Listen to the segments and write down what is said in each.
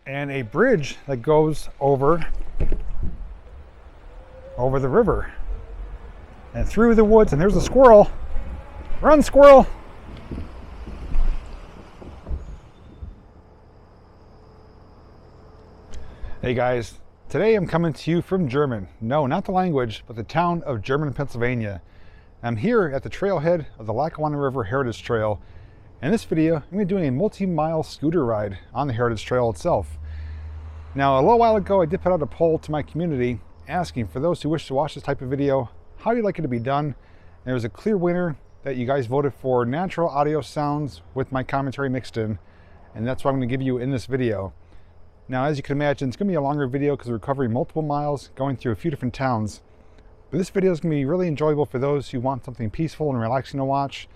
and a bridge that goes over the river and through the woods. And there's a squirrel. Run, squirrel! Hey guys, today I'm coming to you from Jermyn. No, not the language, but the town of Jermyn, Pennsylvania. I'm here at the trailhead of the Lackawanna River Heritage Trail. In this video, I'm going to be doing a multi-mile scooter ride on the Heritage Trail itself. Now, a little while ago, I did put out a poll to my community asking for those who wish to watch this type of video, how do you like it to be done? And there was a clear winner that you guys voted for natural audio sounds with my commentary mixed in, and that's what I'm going to give you in this video. Now, as you can imagine, it's going to be a longer video because we're covering multiple miles, going through a few different towns. But this video is going to be really enjoyable for those who want something peaceful and relaxing to watch,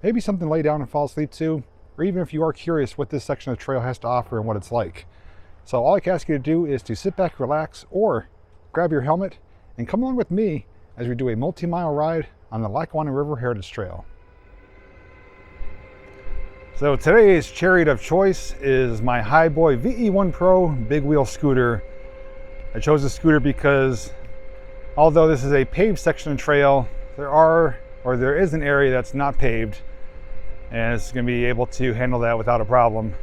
maybe something to lay down and fall asleep to, or even if you are curious what this section of the trail has to offer and what it's like. So all I can ask you to do is to sit back, relax, or grab your helmet and come along with me as we do a multi-mile ride on the Lackawanna River Heritage Trail. So today's chariot of choice is my Hiboy VE1 Pro big wheel scooter. I chose this scooter because although this is a paved section of trail, there is an area that's not paved, and it's going to be able to handle that without a problem.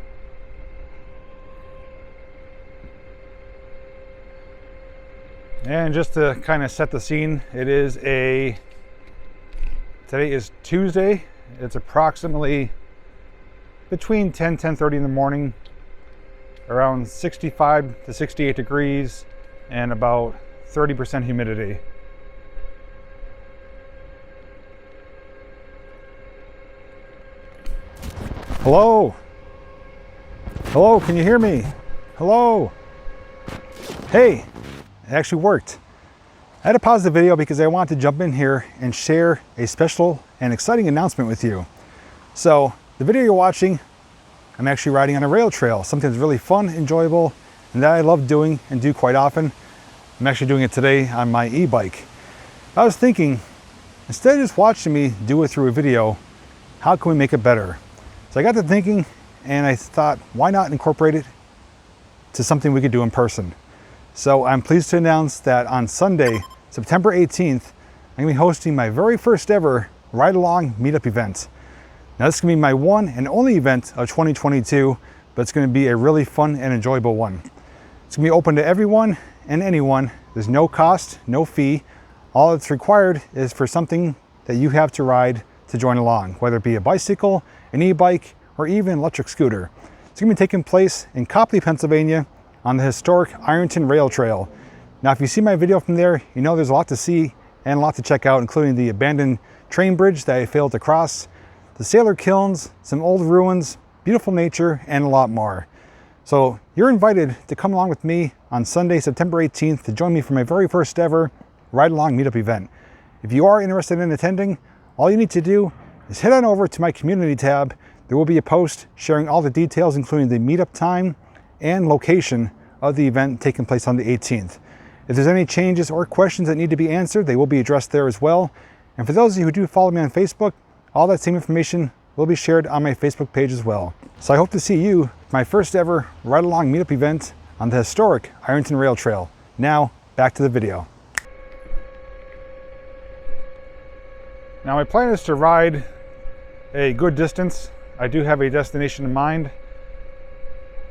And just to kind of set the scene, today is Tuesday. It's approximately between 10:30 in the morning, around 65 to 68 degrees and about 30% humidity. Hello? Hello, can you hear me? Hello? Hey, it actually worked. I had to pause the video because I wanted to jump in here and share a special and exciting announcement with you. So, the video you're watching, I'm actually riding on a rail trail, something that's really fun, enjoyable, and that I love doing and do quite often. I'm actually doing it today on my e-bike. I was thinking, instead of just watching me do it through a video, how can we make it better? So I got to thinking, and I thought, why not incorporate it to something we could do in person? So I'm pleased to announce that on Sunday, September 18th, I'm going to be hosting my very first ever ride-along meetup event. Now this is going to be my one and only event of 2022, but it's going to be a really fun and enjoyable one. It's going to be open to everyone and anyone. There's no cost, no fee. All that's required is for something that you have to ride to join along, whether it be a bicycle, an e-bike, or even an electric scooter. It's going to be taking place in Copley, Pennsylvania on the historic Ironton Rail Trail. Now if you see my video from there, you know there's a lot to see and a lot to check out, including the abandoned train bridge that I failed to cross, the sailor kilns, some old ruins, beautiful nature, and a lot more. So you're invited to come along with me on Sunday, September 18th to join me for my very first ever ride-along meetup event. If you are interested in attending, all you need to do is head on over to my community tab. There will be a post sharing all the details, including the meetup time and location of the event taking place on the 18th. If there's any changes or questions that need to be answered, they will be addressed there as well. And for those of you who do follow me on Facebook, all that same information will be shared on my Facebook page as well. So I hope to see you at my first ever ride-along meetup event on the historic Ironton Rail Trail. Now, back to the video. Now my plan is to ride a good distance. I do have a destination in mind,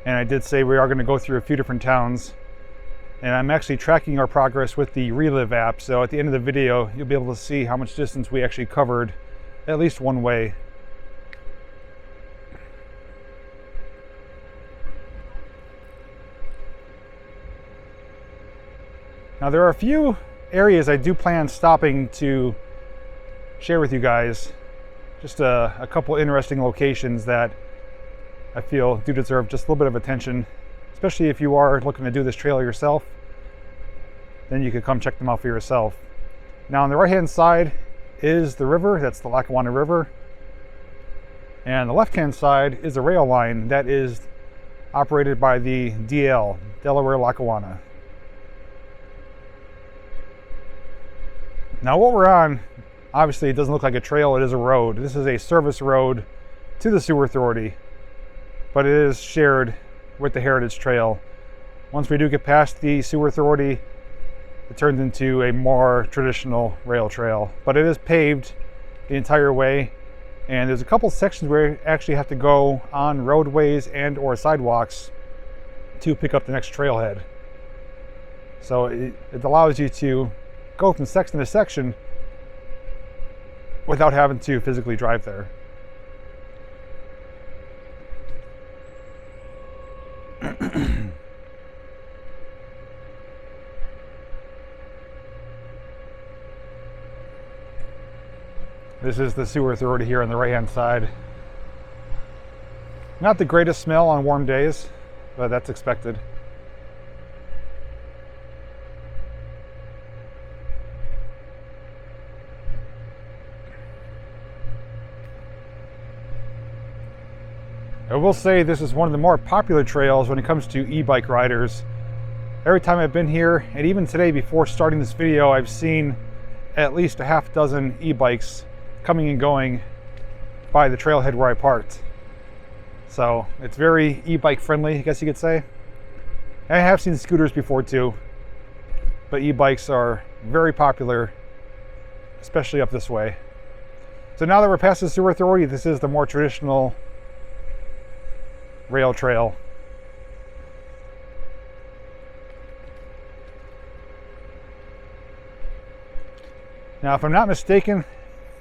and I did say we are going to go through a few different towns, and I'm actually tracking our progress with the Relive app, so at the end of the video you'll be able to see how much distance we actually covered, at least one way. Now there are a few areas I do plan stopping to share with you guys, just a couple interesting locations that I feel do deserve just a little bit of attention, especially if you are looking to do this trail yourself. Then you could come check them out for yourself. Now on the right hand side is the river, that's the Lackawanna River, and the left hand side is a rail line that is operated by the DL, Delaware Lackawanna. Now what we're on, obviously it doesn't look like a trail, it is a road. This is a service road to the sewer authority, but it is shared with the Heritage Trail. Once we do get past the sewer authority, it turns into a more traditional rail trail, but it is paved the entire way. And there's a couple sections where you actually have to go on roadways and or sidewalks to pick up the next trailhead. So it allows you to go from section to section without having to physically drive there. This is the sewer authority here on the right-hand side. Not the greatest smell on warm days, but that's expected. I will say this is one of the more popular trails when it comes to e-bike riders. Every time I've been here, and even today before starting this video, I've seen at least a half dozen e-bikes coming and going by the trailhead where I parked. So it's very e-bike friendly, I guess you could say. And I have seen scooters before too, but e-bikes are very popular, especially up this way. So now that we're past the sewer authority, this is the more traditional rail trail. Now, if I'm not mistaken,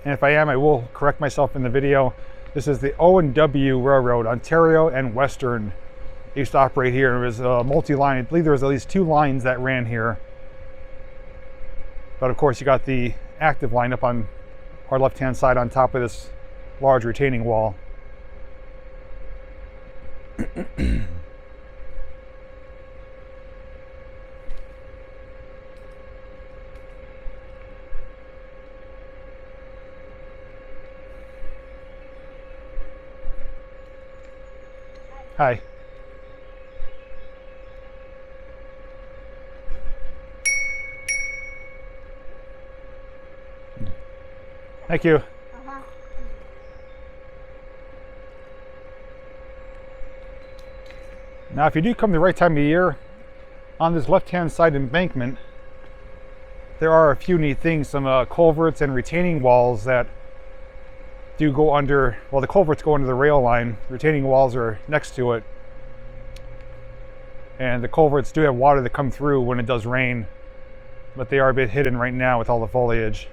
and if I am, I will correct myself in the video, this is the O&W Railroad, Ontario and Western. It used to operate here. It was a multi-line. I believe there was at least 2 lines that ran here. But of course, you got the active line up on our left-hand side on top of this large retaining wall. Hi. Thank you. Now, if you do come the right time of year, on this left-hand side embankment, there are a few neat things, some culverts and retaining walls that do go under, well, the culverts go under the rail line, retaining walls are next to it. And the culverts do have water that come through when it does rain, but they are a bit hidden right now with all the foliage.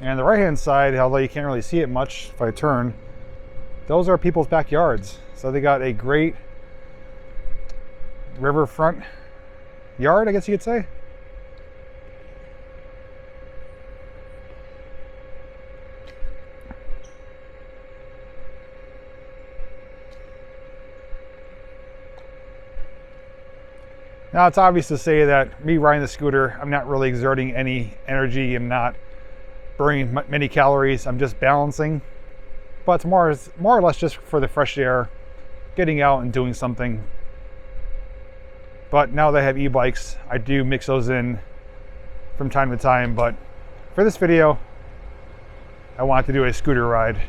And the right-hand side, although you can't really see it much if I turn, those are people's backyards. So they got a great riverfront yard, I guess you could say. Now, it's obvious to say that me riding the scooter, I'm not really exerting any energy. I'm not burning many calories. I'm just balancing. But it's more or less just for the fresh air, getting out and doing something. But now that I have e-bikes, I do mix those in from time to time. But for this video, I wanted to do a scooter ride.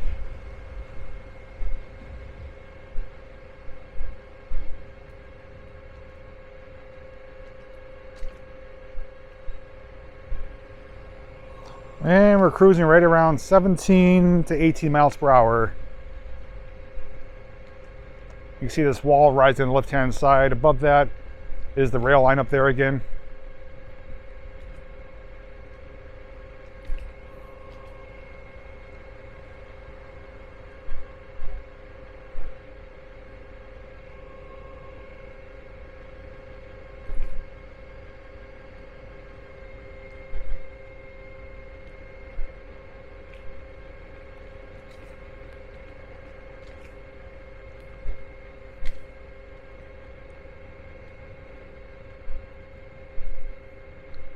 And we're cruising right around 17 to 18 miles per hour. You can see this wall rising on the left-hand side. Above that is the rail line up there again.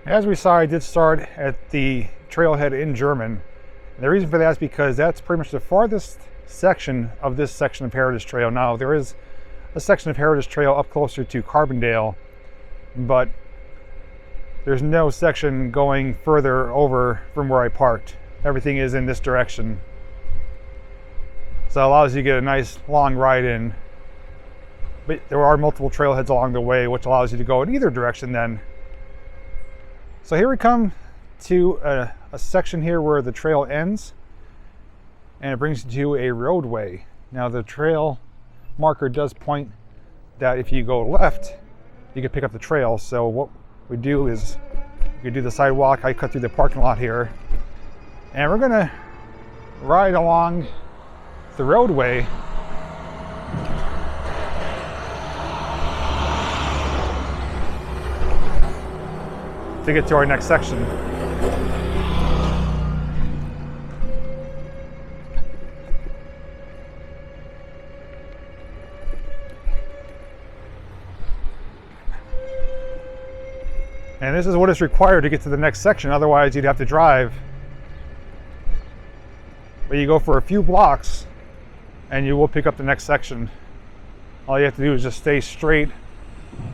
As we saw, I did start at the trailhead in Jermyn. And the reason for that is because that's pretty much the farthest section of this section of Heritage Trail. Now, there is a section of Heritage Trail up closer to Carbondale, but there's no section going further over from where I parked. Everything is in this direction. So it allows you to get a nice long ride in. but there are multiple trailheads along the way, which allows you to go in either direction then. So here we come to a section here where the trail ends, and it brings you to a roadway. Now the trail marker does point that if you go left, you can pick up the trail. So what we do is we do the sidewalk. I cut through the parking lot here, and we're gonna ride along the roadway to get to our next section. And this is what is required to get to the next section, otherwise you'd have to drive. But you go for a few blocks and you will pick up the next section. All you have to do is just stay straight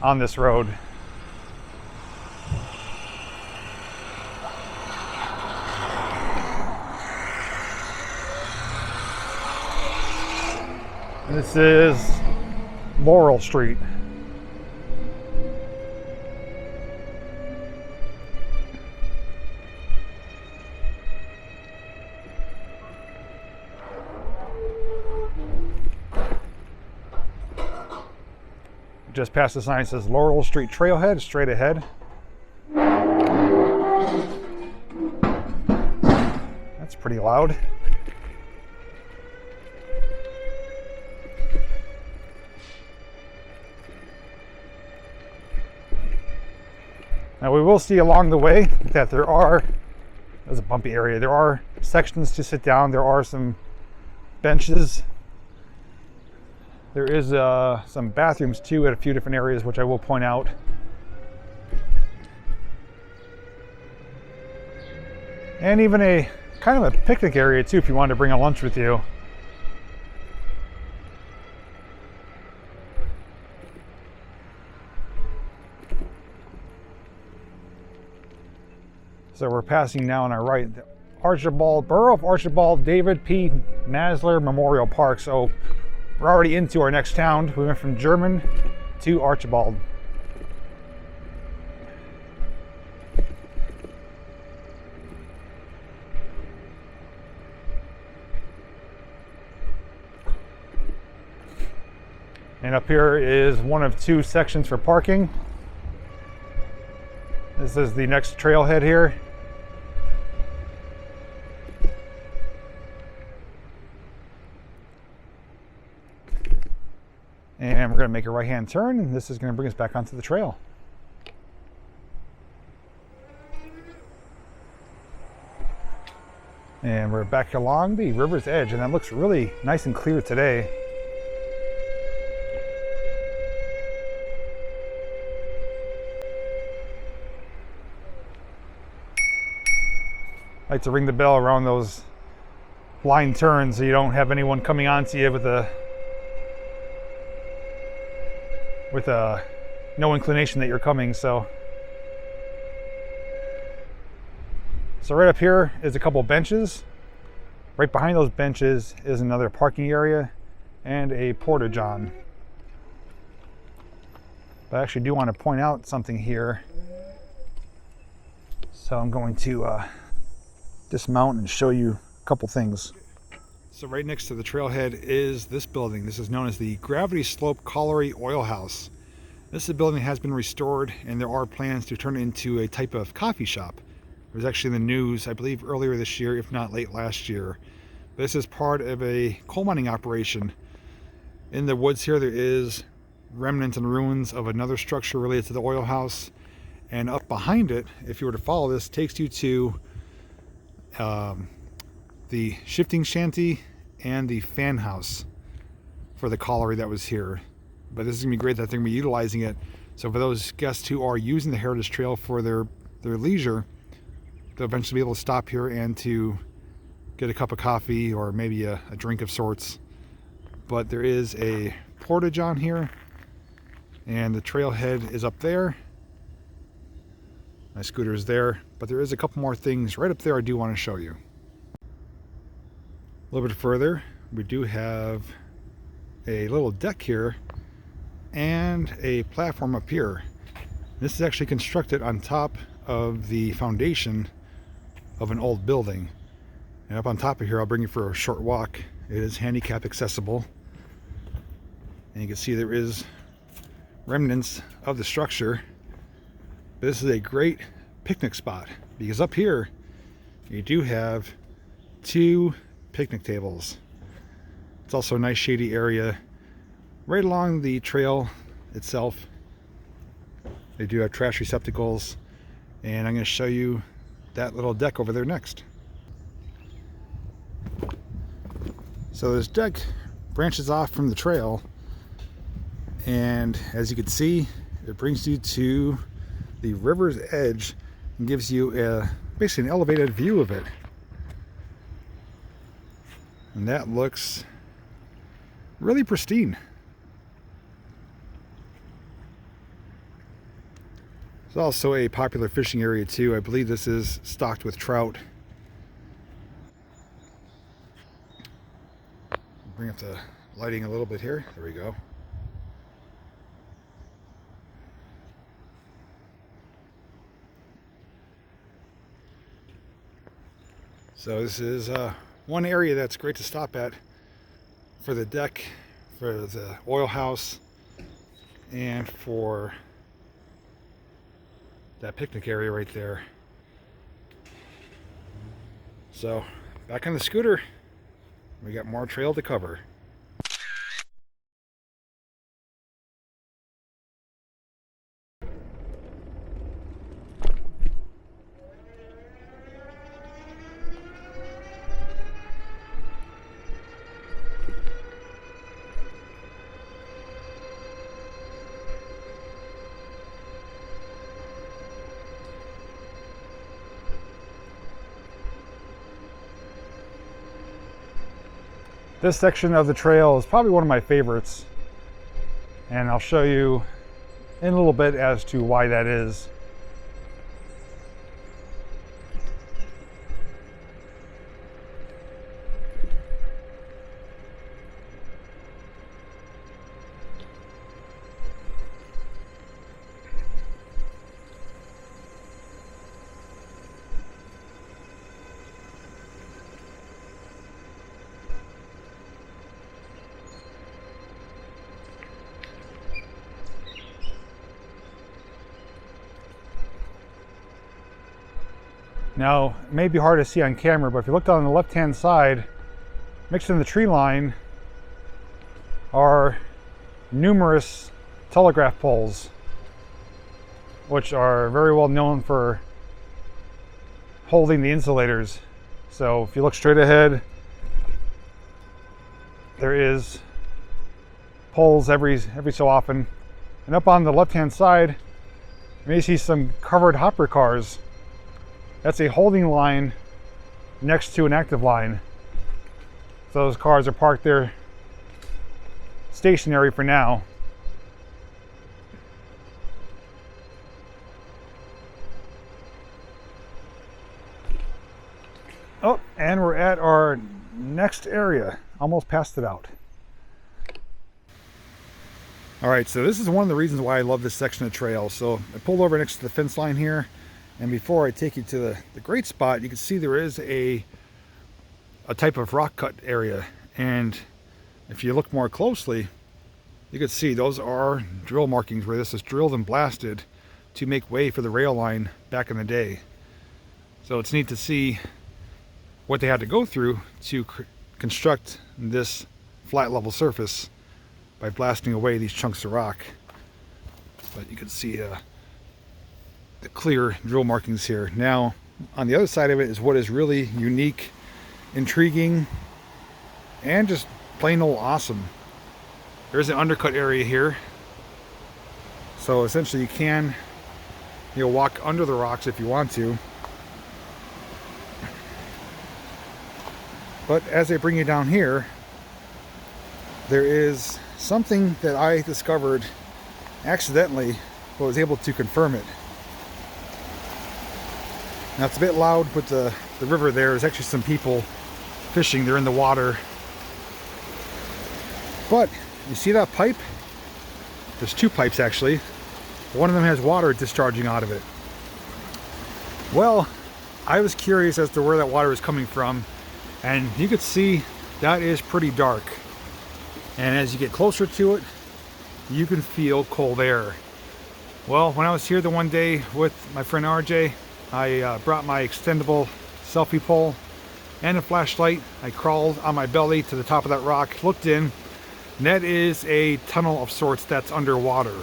on this road. This is Laurel Street. Just past the sign that says Laurel Street Trailhead, straight ahead. That's pretty loud. Now we will see along the way that there's a bumpy area. There are sections to sit down. There are some benches. There is some bathrooms too at a few different areas, which I will point out. And even a kind of a picnic area too if you wanted to bring a lunch with you. So we're passing now on our right, the Borough of Archibald David P. Masler Memorial Park. So we're already into our next town. We went from Jermyn to Archibald. And up here is one of two sections for parking. This is the next trailhead here. And we're going to make a right-hand turn, and this is going to bring us back onto the trail. And we're back along the river's edge, and that looks really nice and clear today. I like to ring the bell around those blind turns so you don't have anyone coming onto you with no inclination that you're coming. So right up here is a couple benches. Right behind those benches is another parking area and a porta-john. But I actually do want to point out something here. So I'm going to dismount and show you a couple things. So right next to the trailhead is this building. This is known as the Gravity Slope Colliery Oil House. This is a building that has been restored, and there are plans to turn it into a type of coffee shop. It was actually in the news, I believe, earlier this year, if not late last year. This is part of a coal mining operation. In the woods here, there is remnants and ruins of another structure related to the oil house. And up behind it, if you were to follow this, takes you to the shifting shanty and the fan house for the colliery that was here. But this is going to be great that they're going to be utilizing it. So for those guests who are using the Heritage Trail for their leisure, they'll eventually be able to stop here and to get a cup of coffee or maybe a drink of sorts. But there is a porta-john here, and the trailhead is up there. My scooter is there, but there is a couple more things right up there I do want to show you. A little bit further, we do have a little deck here, and a platform up here. This is actually constructed on top of the foundation of an old building. And up on top of here, I'll bring you for a short walk. It is handicap accessible. And you can see there is remnants of the structure. This is a great picnic spot because up here you do have 2 picnic tables. It's also a nice shady area right along the trail itself. They do have trash receptacles, and I'm going to show you that little deck over there next. So this deck branches off from the trail, and as you can see, it brings you to the river's edge and gives you basically an elevated view of it. And that looks really pristine. It's also a popular fishing area too. I believe this is stocked with trout. Bring up the lighting a little bit here. There we go. So this is one area that's great to stop at for the deck, for the oil house, and for that picnic area right there. So back on the scooter, we got more trail to cover. This section of the trail is probably one of my favorites, and I'll show you in a little bit as to why that is. Now, it may be hard to see on camera, but if you look down on the left-hand side, mixed in the tree line are numerous telegraph poles, which are very well known for holding the insulators. So if you look straight ahead, there is poles every so often. And up on the left-hand side, you may see some covered hopper cars. That's a holding line next to an active line. So those cars are parked there stationary for now. Oh, and we're at our next area. Almost passed it out. All right, so this is one of the reasons why I love this section of trail. So I pulled over next to the fence line here. And before I take you to the great spot, you can see there is a type of rock cut area. And if you look more closely, you can see those are drill markings where this is drilled and blasted to make way for the rail line back in the day. So it's neat to see what they had to go through to construct this flat level surface by blasting away these chunks of rock. But you can see the clear drill markings here. Now on the other side of it is what is really unique, intriguing, and just plain old awesome. There's an undercut area here, so essentially you can walk under the rocks if you want to. But as I bring you down here, there is something that I discovered accidentally, but was able to confirm it. Now it's a bit loud with the river there. There's actually some people fishing. They're in the water. But you see that pipe? There's two pipes actually. One of them has water discharging out of it. Well, I was curious as to where that water is coming from, and you could see that is pretty dark. And as you get closer to it, you can feel cold air. Well, when I was here the one day with my friend RJ, I brought my extendable selfie pole and a flashlight. I crawled on my belly to the top of that rock, looked in, and that is a tunnel of sorts that's underwater.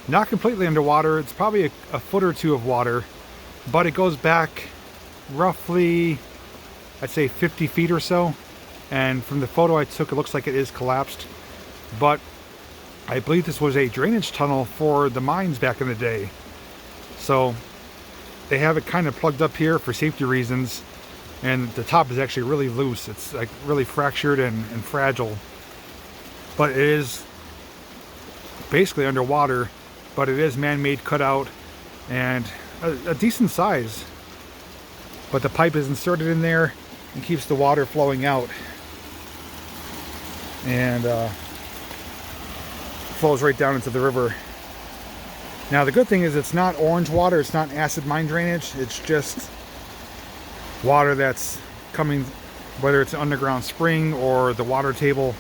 Not completely underwater, it's probably a foot or two of water, but it goes back roughly, I'd say 50 feet or so. And from the photo I took, it looks like it is collapsed. But I believe this was a drainage tunnel for the mines back in the day. So they have it kind of plugged up here for safety reasons. And the top is actually really loose. It's like really fractured and fragile. But it is basically underwater, but it is man-made cutout and a decent size. But the pipe is inserted in there and keeps the water flowing out. And flows right down into the river. Now the good thing is it's not orange water, it's not acid mine drainage, it's just water that's coming, whether it's an underground spring or the water table,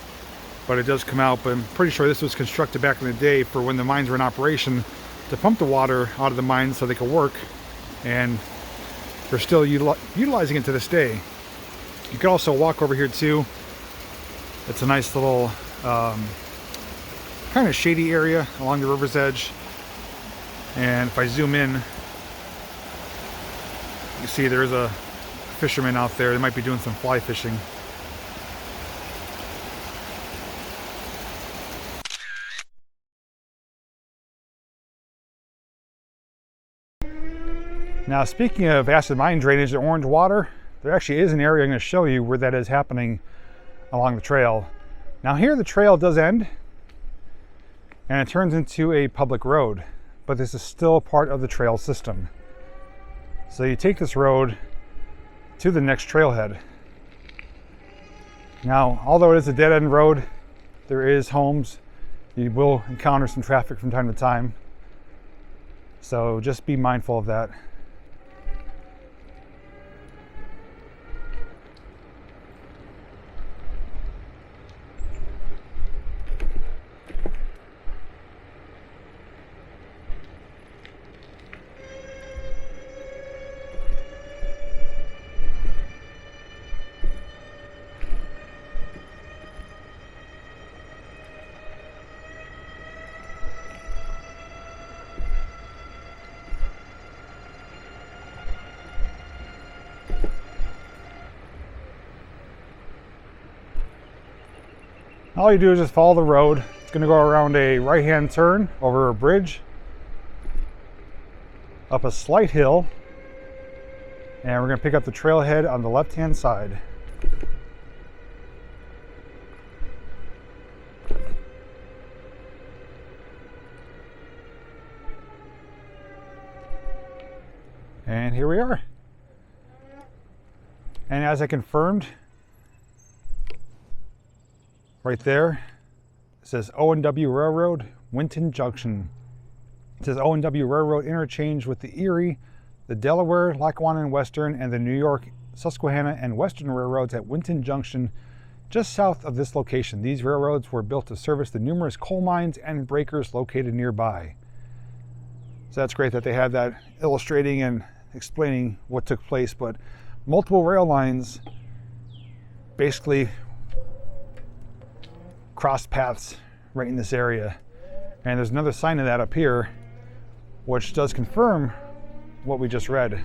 but it does come out. But I'm pretty sure this was constructed back in the day for when the mines were in operation to pump the water out of the mines so they could work, and they're still utilizing it to this day. You could also walk over here too. It's a nice little kind of shady area along the river's edge. And if I zoom in, you see there's a fisherman out there. They might be doing some fly fishing. Now, speaking of acid mine drainage and orange water, there actually is an area I'm going to show you where that is happening along the trail. Now here the trail does end and it turns into a public road, but this is still part of the trail system. So you take this road to the next trailhead. Now, although it is a dead-end road, there is homes. You will encounter some traffic from time to time. So just be mindful of that. All you do is just follow the road. It's going to go around a right-hand turn over a bridge, up a slight hill, and we're going to pick up the trailhead on the left-hand side. And here we are. And as I confirmed, right there, it says O&W Railroad, Winton Junction. It says O&W Railroad interchange with the Erie, the Delaware, Lackawanna and Western, and the New York, Susquehanna and Western Railroads at Winton Junction, just south of this location. These railroads were built to service the numerous coal mines and breakers located nearby. So that's great that they have that illustrating and explaining what took place, but multiple rail lines basically crossed paths right in this area. And there's another sign of that up here, which does confirm what we just read.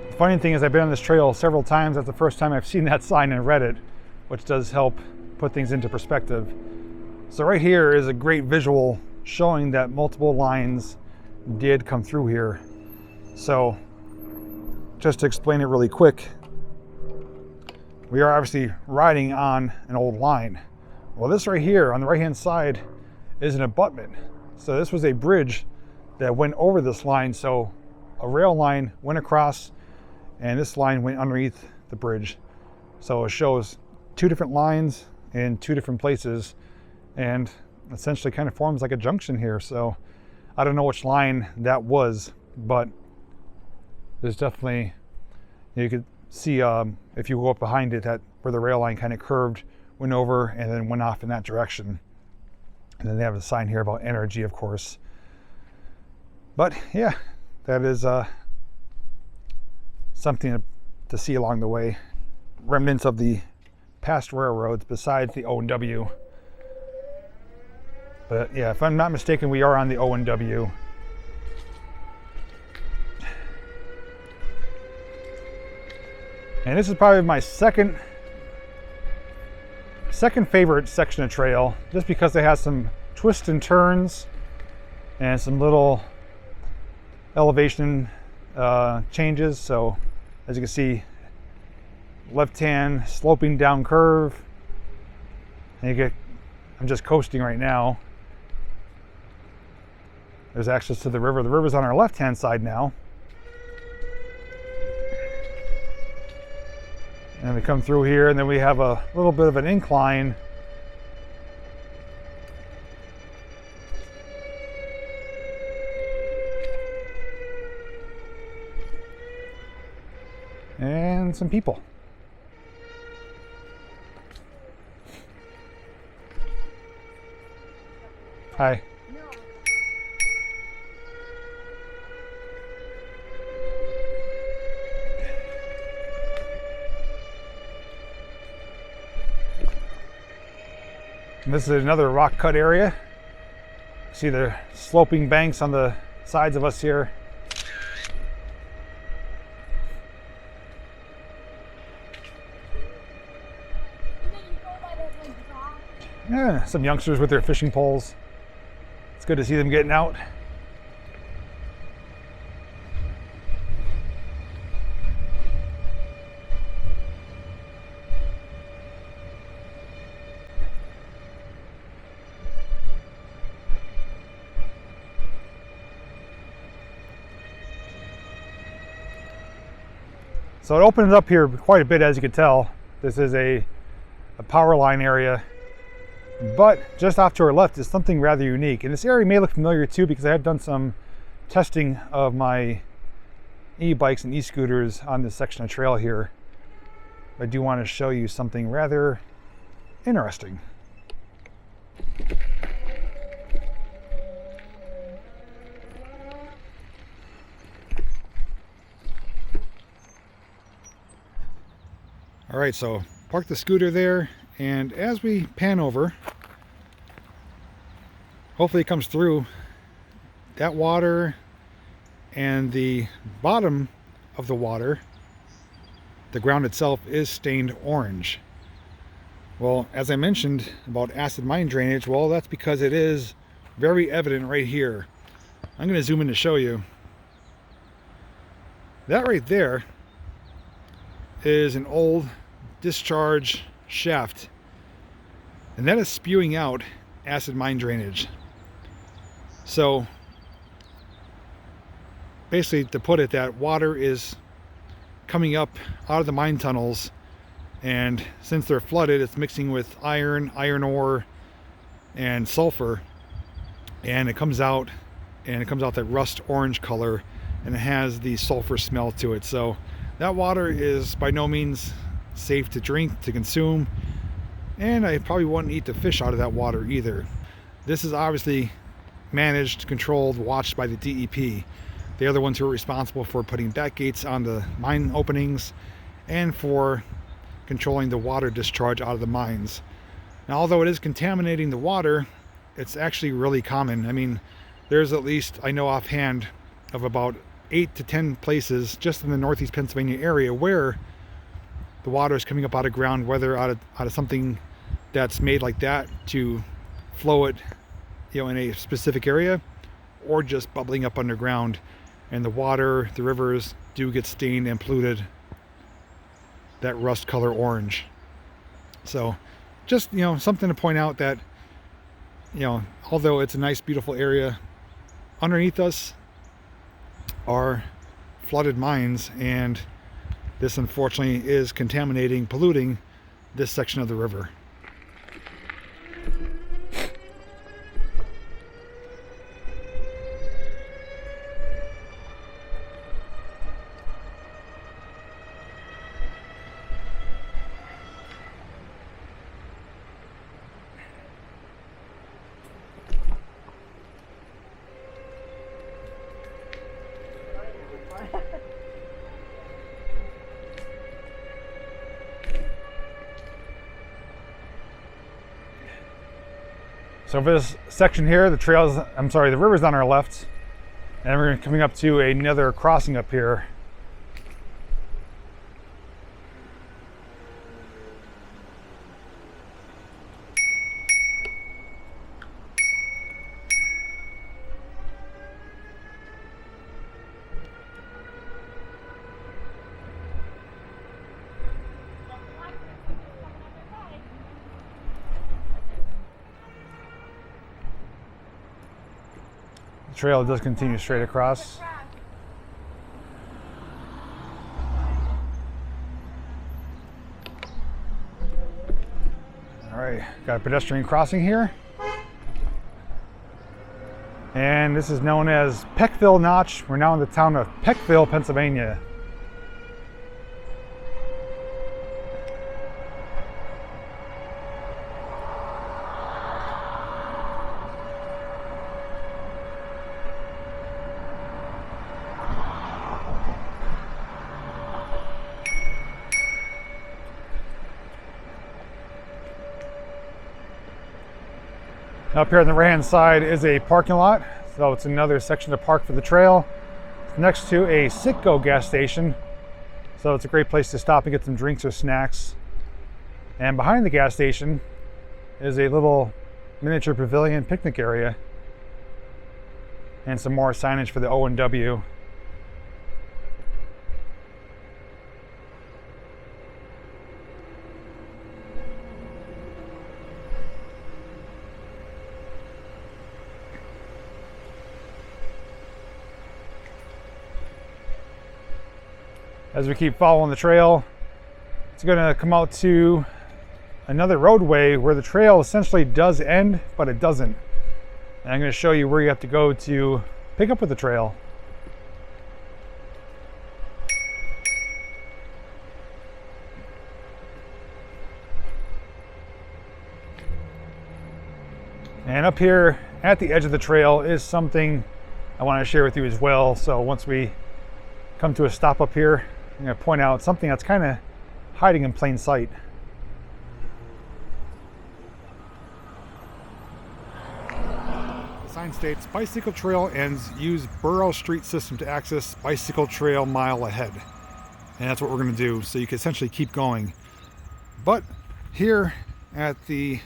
The funny thing is, I've been on this trail several times. That's the first time I've seen that sign and read it, which does help put things into perspective. So right here is a great visual showing that multiple lines did come through here. So just to explain it really quick, we are obviously riding on an old line. Well, this right here on the right hand side is an abutment. So this was a bridge that went over this line. So a rail line went across and this line went underneath the bridge. So it shows two different lines in two different places and essentially kind of forms like a junction here. So I don't know which line that was, but there's definitely, you could see if you go up behind it, that where the rail line kind of curved, went over and then went off in that direction. And then they have a sign here about energy, of course. But yeah, that is something to see along the way. Remnants of the past railroads besides the O&W. But yeah, if I'm not mistaken, we are on the O&W. And this is probably my second favorite section of trail, just because it has some twists and turns and some little elevation changes. So as you can see, left hand sloping down curve, and I'm just coasting right now. There's access to the river. The river's on our left hand side now. And we come through here, and then we have a little bit of an incline. And some people. Hi. And this is another rock cut area. See the sloping banks on the sides of us here. Yeah, some youngsters with their fishing poles. It's good to see them getting out. So it opens up here quite a bit, as you can tell. This is a power line area, but just off to our left is something rather unique. And this area may look familiar too, because I have done some testing of my e-bikes and e-scooters on this section of trail here. I do want to show you something rather interesting. All right, so park the scooter there, and as we pan over, hopefully it comes through, that water and the bottom of the water, the ground itself is stained orange. Well, as I mentioned about acid mine drainage, well, that's because it is very evident right here. I'm going to zoom in to show you. That right there is an old discharge shaft, and that is spewing out acid mine drainage. So basically, to put it, that water is coming up out of the mine tunnels, and since they're flooded, it's mixing with iron ore and sulfur, and it comes out that rust orange color, and it has the sulfur smell to it. So that water is by no means safe to drink, to consume, and I probably wouldn't eat the fish out of that water either. This is obviously managed, controlled, watched by the DEP. They are the ones who are responsible for putting back gates on the mine openings and for controlling the water discharge out of the mines. Now, although it is contaminating the water, it's actually really common. I mean, there's at least, I know offhand, of about 8 to 10 places just in the northeast Pennsylvania area where the water is coming up out of ground, whether out of something that's made like that to flow it, in a specific area, or just bubbling up underground. And the water, the rivers do get stained and polluted that rust color orange. So just, something to point out that, although it's a nice, beautiful area, underneath us are flooded mines, and this unfortunately is contaminating, polluting this section of the river. So for this section here, the river's on our left, and we're coming up to another crossing up here. The trail does continue straight across. All right, got a pedestrian crossing here. And this is known as Peckville Notch. We're now in the town of Peckville, Pennsylvania. Up here on the right hand side is a parking lot, so it's another section to park for the trail. It's next to a Citgo gas station, so it's a great place to stop and get some drinks or snacks. And behind the gas station is a little miniature pavilion picnic area and some more signage for the O&W. As we keep following the trail, it's going to come out to another roadway where the trail essentially does end, but it doesn't. And I'm going to show you where you have to go to pick up with the trail. And up here at the edge of the trail is something I want to share with you as well. So once we come to a stop up here, I'm going to point out something that's kind of hiding in plain sight. The sign states, bicycle trail ends, use Borough Street system to access bicycle trail mile ahead. And that's what we're going to do, so you can essentially keep going. But here at the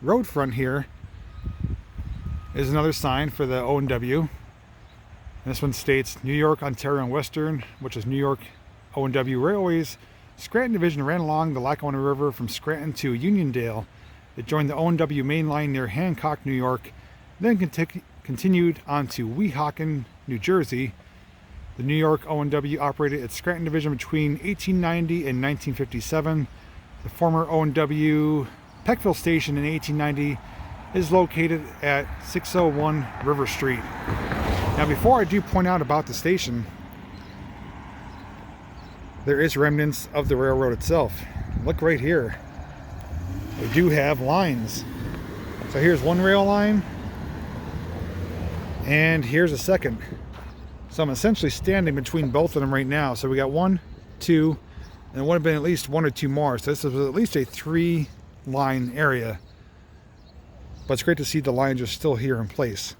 road front here is another sign for the O&W. This one states New York, Ontario, and Western, which is New York O&W Railways. Scranton Division ran along the Lackawanna River from Scranton to Uniondale. It joined the O&W main line near Hancock, New York, then continued on to Weehawken, New Jersey. The New York O&W operated its Scranton Division between 1890 and 1957. The former O&W Peckville Station in 1890 is located at 601 River Street. Now, before I do point out about the station, there is remnants of the railroad itself. Look right here. We do have lines. So here's one rail line, and here's a second. So I'm essentially standing between both of them right now. So we got 1, 2, and it would have been at least 1 or 2 more. So this is at least a 3-line area. But it's great to see the lines are still here in place.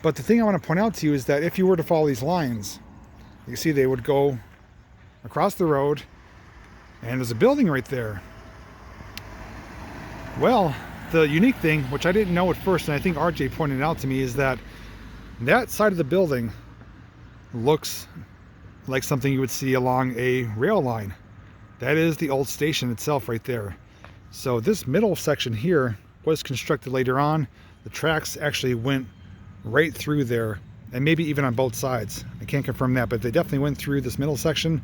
But the thing I want to point out to you is that if you were to follow these lines, you can see they would go across the road, and there's a building right there. Well, the unique thing, which I didn't know at first, and I think RJ pointed out to me, is that that side of the building looks like something you would see along a rail line. That is the old station itself right there. So this middle section here was constructed later on. The tracks actually went right through there, and maybe even on both sides. I can't confirm that, but they definitely went through this middle section.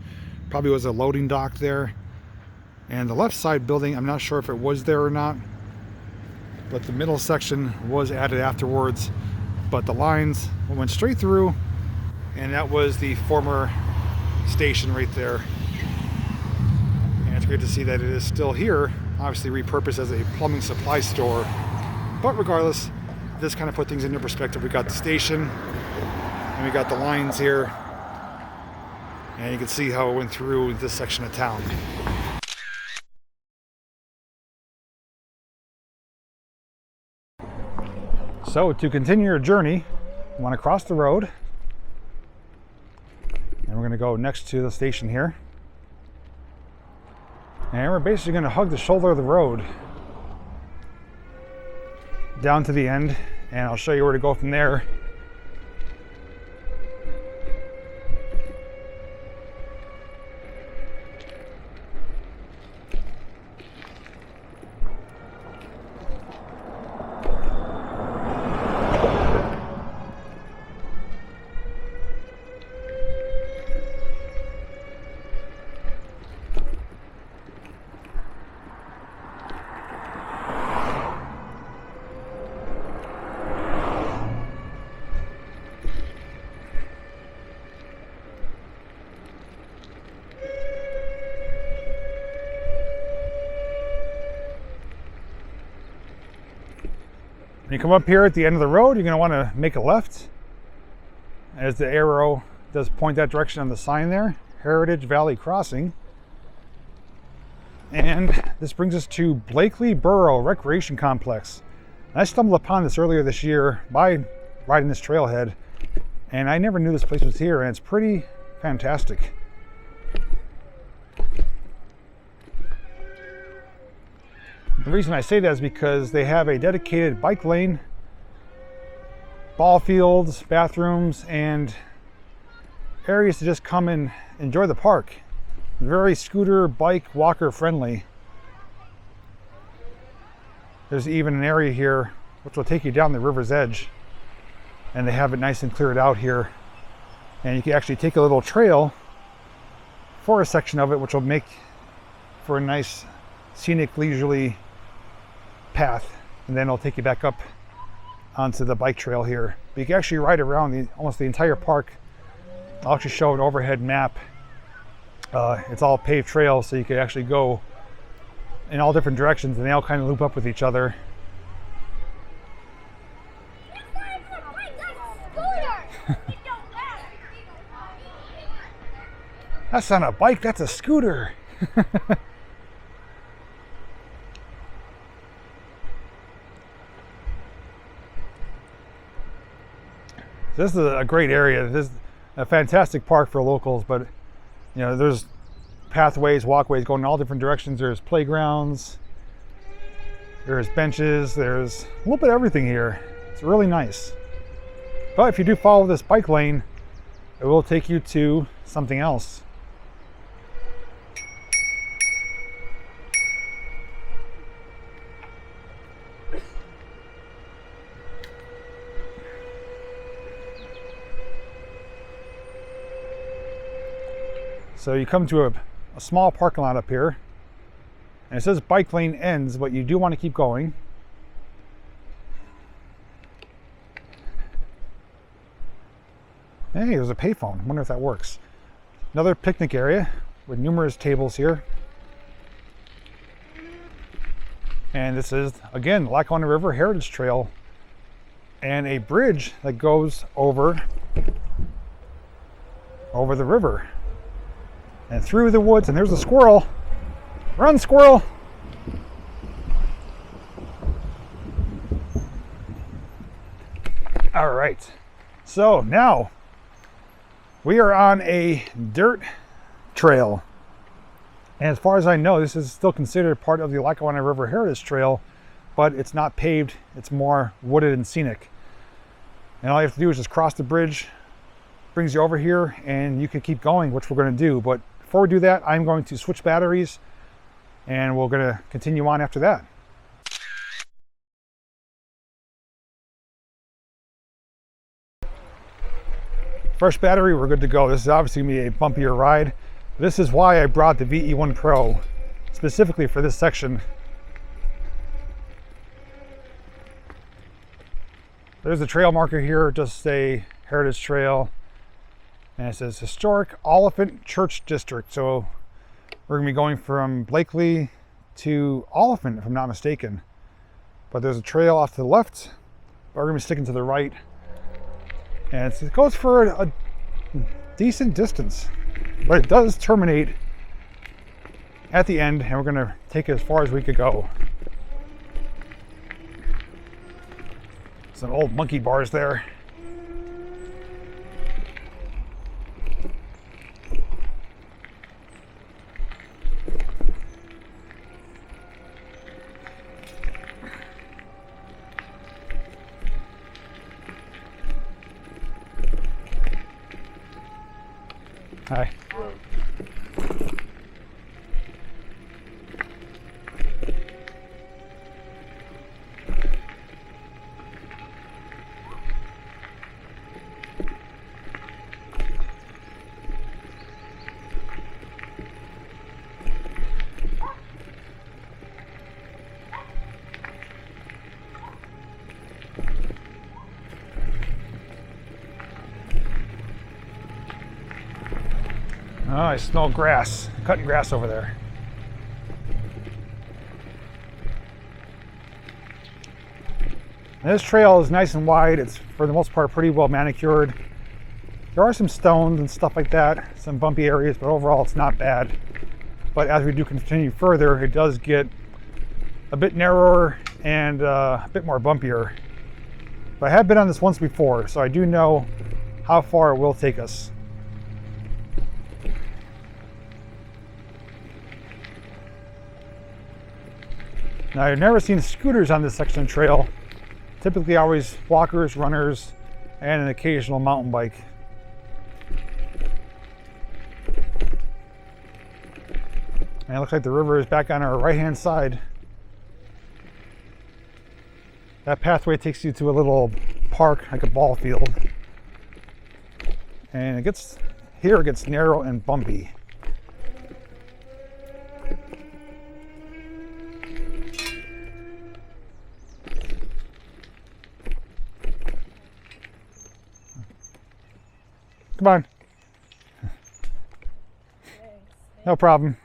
Probably was a loading dock there. And the left side building, I'm not sure if it was there or not, but the middle section was added afterwards. But the lines went straight through, and that was the former station right there. And it's great to see that it is still here, obviously repurposed as a plumbing supply store. But regardless, this kind of put things into perspective. We got the station, and we got the lines here, and you can see how it went through this section of town. So to continue your journey, you want to cross the road, and we're going to go next to the station here. And we're basically going to hug the shoulder of the road down to the end, and I'll show you where to go from there. When you come up here at the end of the road, you're going to want to make a left, as the arrow does point that direction on the sign there, Heritage Valley Crossing. And this brings us to Blakely Borough Recreation Complex. I stumbled upon this earlier this year by riding this trailhead, and I never knew this place was here, and it's pretty fantastic. The reason I say that is because they have a dedicated bike lane, ball fields, bathrooms, and areas to just come and enjoy the park. Very scooter, bike, walker friendly. There's even an area here which will take you down the river's edge, and they have it nice and cleared out here. And you can actually take a little trail for a section of it, which will make for a nice scenic, leisurely path, and then it'll take you back up onto the bike trail here. But you can actually ride around almost the entire park. I'll actually show an overhead map. It's all paved trails, so you can actually go in all different directions, and they all kind of loop up with each other. That's not a bike, that's a scooter. This is a great area. This is a fantastic park for locals, but you know, there's pathways, walkways going in all different directions. There's playgrounds, there's benches, there's a little bit of everything here. It's really nice. But if you do follow this bike lane, it will take you to something else. So you come to a small parking lot up here, and it says bike lane ends, but you do want to keep going. Hey, there's a payphone. I wonder if that works. Another picnic area with numerous tables here. And this is, again, Lackawanna River Heritage Trail, and a bridge that goes over the river and through the woods. And there's a squirrel. Run, squirrel! All right, so now we are on a dirt trail. And as far as I know, this is still considered part of the Lackawanna River Heritage Trail, but it's not paved, it's more wooded and scenic. And all you have to do is just cross the bridge, brings you over here, and you can keep going, which we're going to do. But before we do that, I'm going to switch batteries, and we're going to continue on after that. fresh battery, we're good to go. This is obviously going to be a bumpier ride. This is why I brought the VE1 Pro specifically for this section. There's a trail marker here, just a heritage trail, and it says Historic Olyphant Church District. So we're going to be going from Blakely to Olyphant, if I'm not mistaken. But there's a trail off to the left, but we're going to be sticking to the right. And it goes for a decent distance, but it does terminate at the end, and we're going to take it as far as we could go. Some old monkey bars there. Hi. Oh, I smell grass, cutting grass over there. And this trail is nice and wide. It's, for the most part, pretty well manicured. There are some stones and stuff like that, some bumpy areas, but overall it's not bad. But as we do continue further, it does get a bit narrower and a bit more bumpier. But I have been on this once before, so I do know how far it will take us. Now, I've never seen scooters on this section of trail. Typically always walkers, runners, and an occasional mountain bike. And it looks like the river is back on our right-hand side. That pathway takes you to a little park, like a ball field. And it gets narrow and bumpy. Come on. No problem.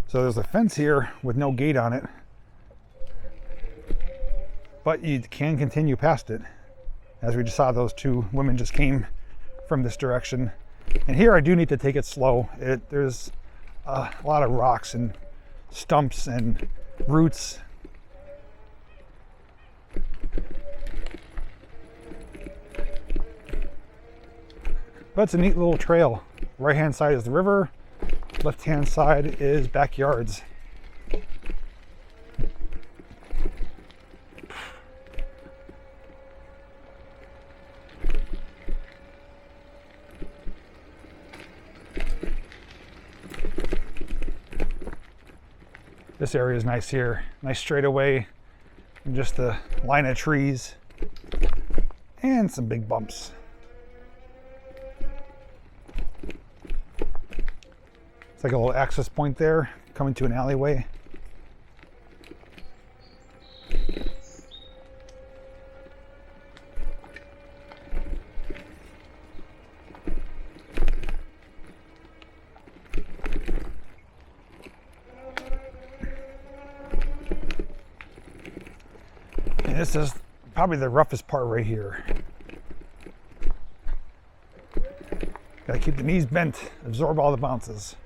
So there's a fence here with no gate on it, but you can continue past it. As we just saw, those two women just came from this direction. And here I do need to take it slow. There's a lot of rocks and stumps and roots. But it's a neat little trail. Right hand side is the river, left hand side is backyards. This area is nice here, nice straightaway, and just a line of trees and some big bumps. Like a little access point there, coming to an alleyway. And this is probably the roughest part right here. Gotta keep the knees bent, absorb all the bounces.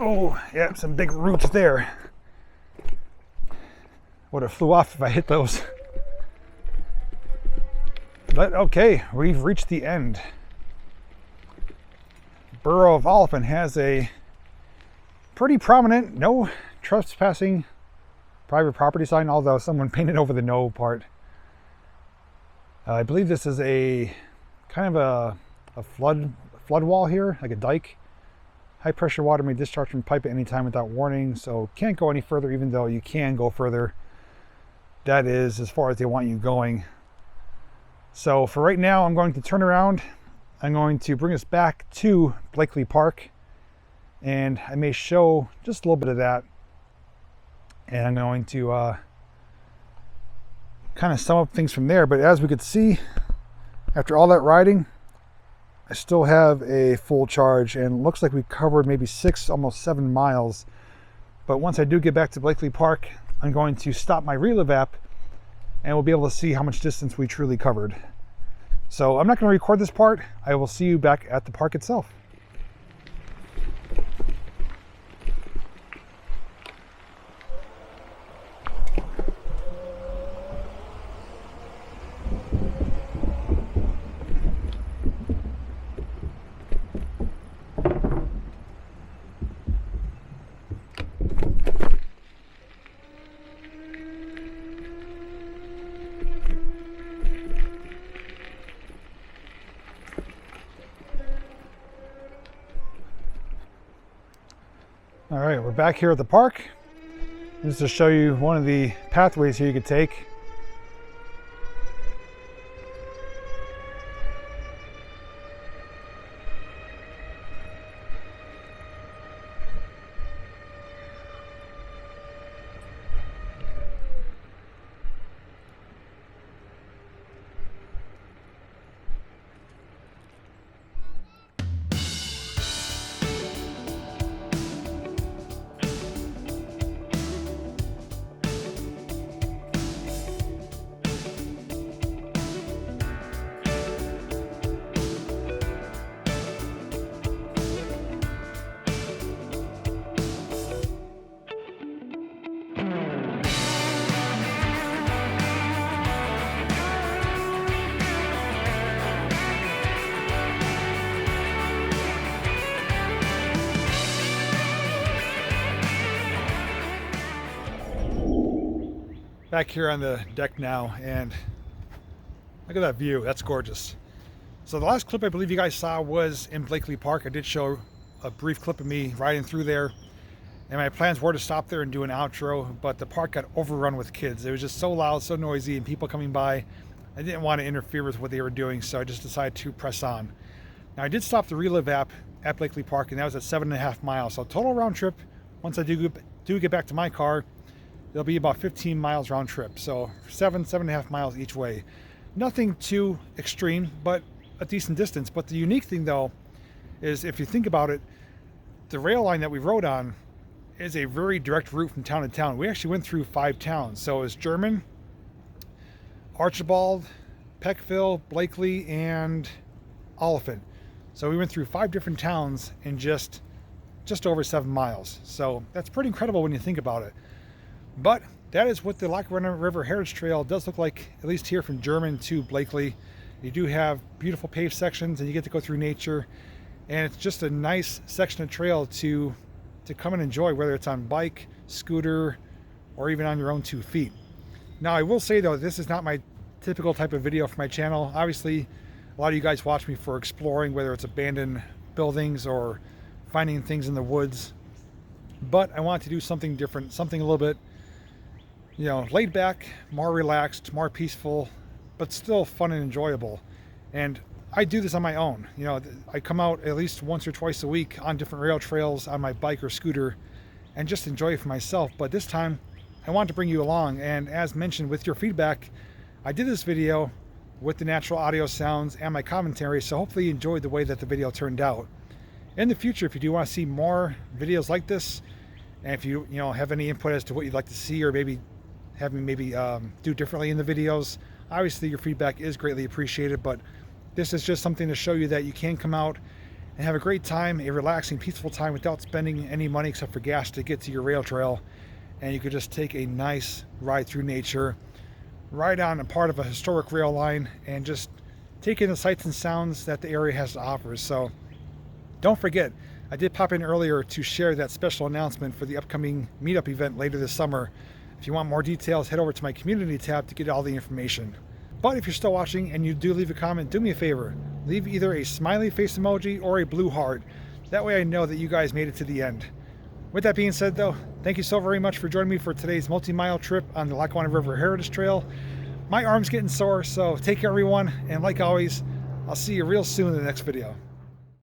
Oh, yeah, some big roots there. Would have flew off if I hit those. But okay, we've reached the end. Borough of Olyphant has a pretty prominent no trespassing private property sign, although someone painted over the no part. I believe this is a kind of a flood wall here, like a dike. High pressure water may discharge from pipe at any time without warning, so can't go any further, even though you can go further. That is as far as they want you going. So for right now, I'm going to turn around. I'm going to bring us back to Blakely Park, and I may show just a little bit of that. And I'm going to kind of sum up things from there. But as we could see, after all that riding, I still have a full charge, and it looks like we covered maybe 6, almost 7 miles. But once I do get back to Blakely Park, I'm going to stop my Relive app, and we'll be able to see how much distance we truly covered. So I'm not going to record this part. I will see you back at the park itself. All right, we're back here at the park. Just to show you one of the pathways here you could take. Back here on the deck now, and look at that view. That's gorgeous. So the last clip I believe you guys saw was in Blakely Park. I did show a brief clip of me riding through there, and my plans were to stop there and do an outro, but the park got overrun with kids. It was just so loud, so noisy, and people coming by. I didn't want to interfere with what they were doing, so I just decided to press on. Now I did stop the Relive app at Blakely Park, and that was at 7.5 miles. So total round trip, once I do get back to my car, it'll be about 15 miles round trip. So 7.5 miles each way. Nothing too extreme, but a decent distance. But the unique thing though, is if you think about it, the rail line that we rode on is a very direct route from town to town. We actually went through 5 towns. So it's Jermyn, Archibald, Peckville, Blakely, and Olyphant. So we went through 5 different towns in just over 7 miles. So that's pretty incredible when you think about it. But that is what the Lackawanna River Heritage Trail does look like, at least here from Jermyn to Blakely. You do have beautiful paved sections, and you get to go through nature, and it's just a nice section of trail to come and enjoy, whether it's on bike, scooter, or even on your own 2 feet. Now I will say though, this is not my typical type of video for my channel. Obviously a lot of you guys watch me for exploring, whether it's abandoned buildings or finding things in the woods, but I want to do something different, something a little bit, you know, laid back, more relaxed, more peaceful, but still fun and enjoyable. And I do this on my own. You know, I come out at least once or twice a week on different rail trails on my bike or scooter and just enjoy it for myself. But this time I want to bring you along, and as mentioned with your feedback, I did this video with the natural audio sounds and my commentary, so hopefully you enjoyed the way that the video turned out. In the future, if you do want to see more videos like this, and if you have any input as to what you'd like to see, or maybe have me do differently in the videos, obviously your feedback is greatly appreciated. But this is just something to show you that you can come out and have a great time, a relaxing, peaceful time without spending any money except for gas to get to your rail trail. And you could just take a nice ride through nature, ride on a part of a historic rail line, and just take in the sights and sounds that the area has to offer. So don't forget, I did pop in earlier to share that special announcement for the upcoming meetup event later this summer. If you want more details, head over to my community tab to get all the information. But if you're still watching and you do leave a comment, do me a favor, leave either a smiley face emoji or a blue heart. That way I know that you guys made it to the end. With that being said though, thank you so very much for joining me for today's multi-mile trip on the Lackawanna River Heritage Trail. My arm's getting sore, so take care everyone, and like always, I'll see you real soon in the next video.